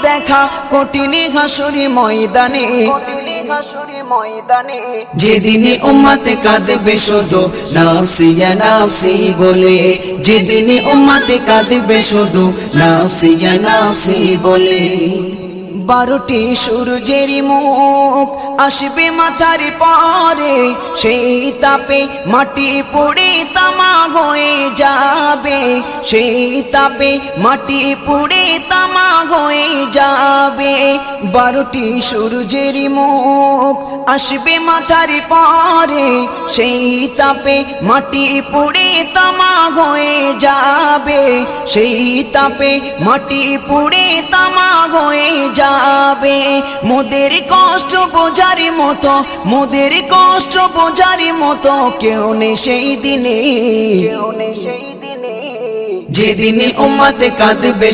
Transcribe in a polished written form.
দেখা কঠিন হাসুরি ময়দানে, যেদিনে উম্মতে কাঁদবে শুধু নাফসিয়া নাফসি বলে, যেদিনে উম্মতে কাঁদবে শুধু নাফসিয়া নাফসি বলে। 12টি সূর্যের মুখ আসবে মাথার পরে, সেই তাপে মাটি পুড়ে তামা হয়ে যাবে, সেই তাপে মাটি পুড়ে তামা হয়ে যাবে। 12টি সূর্যের মুখ আসবে মাথার পরে, সেই তাপে মাটি পুড়ে তামা হয়ে যাবে, সেই তাপে মাটি পুড়ে তামা হয়ে যাবে। মোদের কষ্ট বোঝার মতো, মোদের কষ্ট বোঝার মতো কেউ নেই সেই দিনে, যেদিনে উম্মতে কাঁদবে